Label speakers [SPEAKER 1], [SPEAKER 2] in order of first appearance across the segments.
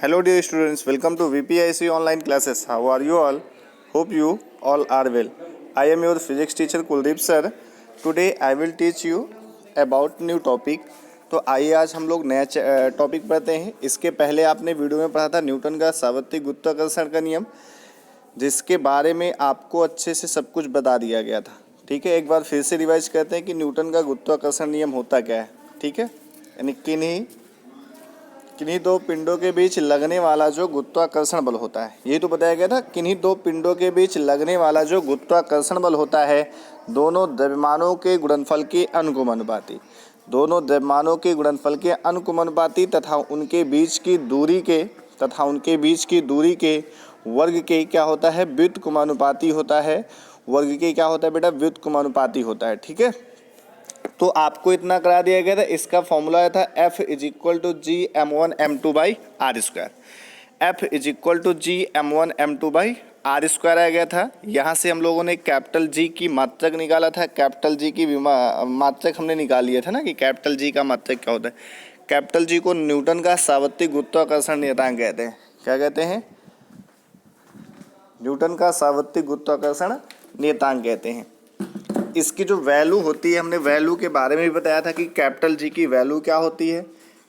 [SPEAKER 1] Hello dear students, welcome to VPIC online classes. How are you all? Hope you all are well. I am your physics teacher Kuldeep sir. Today I will teach you about new topic. तो आइए आज हम लोग नया topic पढ़ते हैं। इसके पहले आपने वीडियो में पढ़ा था न्यूटन का सार्वत्रिक गुरुत्वाकर्षण का नियम, जिसके बारे में आपको अच्छे से सब कुछ बता दिया गया था। ठीक है, एक बार फिर से रिवाइज करते हैं कि न्यूटन का गुरुत्वाकर्षण नियम होता क्या है। ठीक है, यानी किन्हीं दो पिंडों के बीच लगने वाला जो गुरुत्वाकर्षण बल होता है, यही तो बताया गया था। किन्हीं दो पिंडों के बीच लगने वाला जो गुरुत्वाकर्षण बल होता है दोनों द्रव्यमानों के गुणनफल के अनुपाती, दोनों द्रव्यमानों के गुणनफल के अनुपाती तथा उनके बीच की दूरी के वर्ग के क्या होता है, व्युत्क्रमानुपाती होता है। वर्ग के क्या होता है बेटा, व्युत्क्रमानुपाती होता है। ठीक है, तो आपको इतना करा दिया गया था। इसका फॉर्मूला था F = G m1m2/r²। F = G m1m2/r² आ गया था। यहाँ से हम लोगों ने कैपिटल G की मात्रक निकाला था। कैपिटल G की मात्रक हमने निकाल लिया था ना कि कैपिटल G का मात्रक क्या होता है। कैपिटल G को न्यूटन का सार्वत्रिक गुरुत्वाकर्षण नियतांक कहते हैं। क्या कहते हैं? न्यूटन का सार्वत्रिक गुरुत्वाकर्षण नियतांक कहते हैं। इसकी जो वैल्यू होती है, हमने वैल्यू के बारे में भी बताया था कि कैपिटल G की वैल्यू क्या होती है।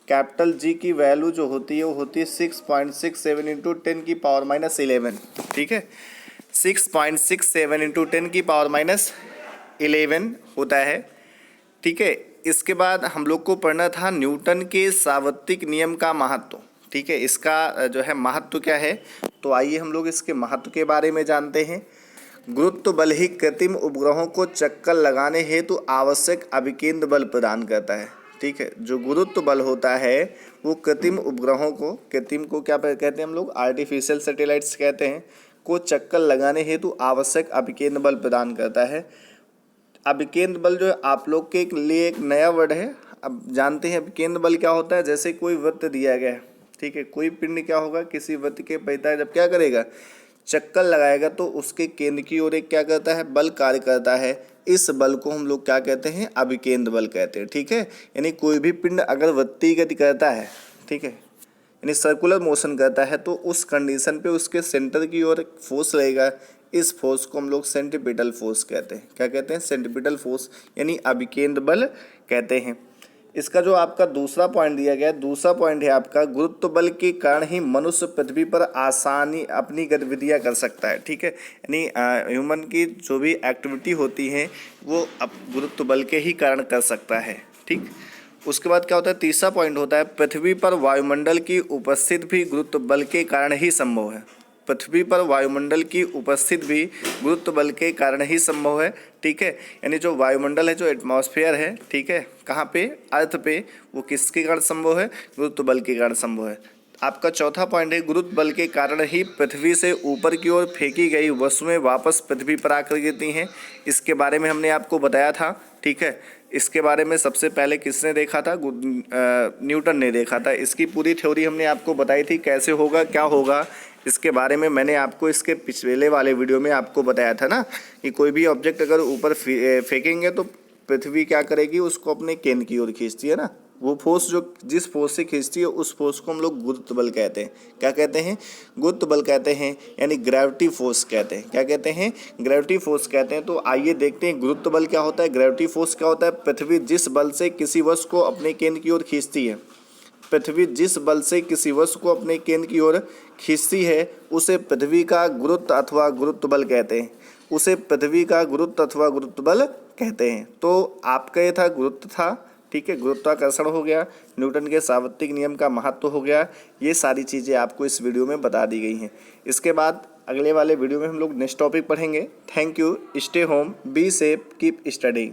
[SPEAKER 1] कैपिटल G की वैल्यू जो होती है वो होती है 6.67 × 10⁻11। ठीक है, 6.67 × 10⁻11 होता है। ठीक है, इसके बाद हम लोग को पढ़ना था न्यूटन के सार्वत्रिक नियम का महत्व। ठीक है, इसका जो है महत्व क्या है, तो आइए हम लोग इसके महत्व के बारे में जानते हैं। गुरुत्व बल ही कृत्रिम उपग्रहों को चक्कर लगाने हेतु आवश्यक अभिकेंद्र बल प्रदान करता है। ठीक है, जो गुरुत्व बल होता है वो कृत्रिम उपग्रहों को, कृत्रिम को क्या कहते हैं हम लोग, आर्टिफिशियल सैटेलाइट्स कहते हैं, को चक्कर लगाने हेतु आवश्यक अभिकेंद्र बल प्रदान करता है। अभिकेंद्र बल जो है आप लोग के लिए एक नया वर्ड है। अब जानते हैं अभिकेंद्र बल क्या होता है। जैसे कोई वृत्त दिया गया है, ठीक है, कोई पिंड क्या होगा, किसी वृत्त के परितः जब क्या करेगा, चक्कर लगाएगा, तो उसके केंद्र की ओर एक क्या करता है, बल कार्य करता है। इस बल को हम लोग क्या कहते हैं, अभिकेंद्र बल कहते हैं। ठीक है, यानी कोई भी पिंड अगर वृत्तीय गति करता है, ठीक है, यानी सर्कुलर मोशन करता है, तो उस कंडीशन पे उसके सेंटर की ओर फोर्स रहेगा। इस फोर्स को हम लोग सेंट्रीपिटल फोर्स कहते हैं। क्या कहते हैं, सेंट्रीपिटल फोर्स, यानी अभिकेंद्र बल कहते हैं। इसका जो आपका दूसरा पॉइंट दिया गया है, दूसरा पॉइंट है आपका, गुरुत्व बल के कारण ही मनुष्य पृथ्वी पर आसानी अपनी गतिविधियां कर सकता है। ठीक है, यानी ह्यूमन की जो भी एक्टिविटी होती है वो अब गुरुत्व बल के ही कारण कर सकता है। ठीक, उसके बाद क्या होता है, तीसरा पॉइंट होता है, पृथ्वी पर वायुमंडल की उपस्थिति भी गुरुत्व बल के कारण ही संभव है। पृथ्वी पर वायुमंडल की उपस्थिति भी गुरुत्व बल के कारण ही संभव है। ठीक है, यानी जो वायुमंडल है, जो एटमॉस्फेयर है, ठीक है, कहाँ पे, अर्थ पे, वो किसके कारण संभव है, गुरुत्व बल के कारण संभव है। आपका चौथा पॉइंट है, गुरुत्व बल के कारण ही पृथ्वी से ऊपर की ओर फेंकी गई वस्तुएं वापस पृथ्वी पर आकर गिरती हैं। इसके बारे में हमने आपको बताया था। ठीक है, इसके बारे में सबसे पहले किसने देखा था, न्यूटन ने देखा था। इसकी पूरी थ्योरी हमने आपको बताई थी, कैसे होगा, क्या होगा, इसके बारे में मैंने आपको इसके पिछले वाले वीडियो में आपको बताया था ना कि कोई भी ऑब्जेक्ट अगर ऊपर फेंकेंगे तो पृथ्वी क्या करेगी, उसको अपने केंद्र की ओर खींचती है ना। वो फोर्स जो जिस फोर्स से खींचती है उस फोर्स को हम लोग गुरुत्व बल कहते हैं। क्या कहते हैं, गुरुत्व बल कहते हैं, यानी ग्रेविटी फोर्स कहते हैं। क्या कहते हैं, ग्रेविटी फोर्स कहते हैं। तो आइए देखते हैं गुरुत्व बल क्या होता है, ग्रेविटी फोर्स क्या होता है। पृथ्वी जिस बल से किसी वस्तु को अपने केंद्र की ओर खींचती है, पृथ्वी जिस बल से किसी वस्तु को अपने केंद्र की ओर खींचती है उसे पृथ्वी का गुरुत्व अथवा गुरुत्व बल कहते हैं। उसे पृथ्वी का गुरुत्व अथवा गुरुत्व बल कहते हैं। तो आपका ये था गुरुत्व था, ठीक है, गुरुत्वाकर्षण हो गया, न्यूटन के सार्वत्रिक नियम का महत्व हो गया। ये सारी चीज़ें आपको इस वीडियो में बता दी गई हैं। इसके बाद अगले वाले वीडियो में हम लोग नेक्स्ट टॉपिक पढ़ेंगे। Thank you, stay home, be safe, keep studying.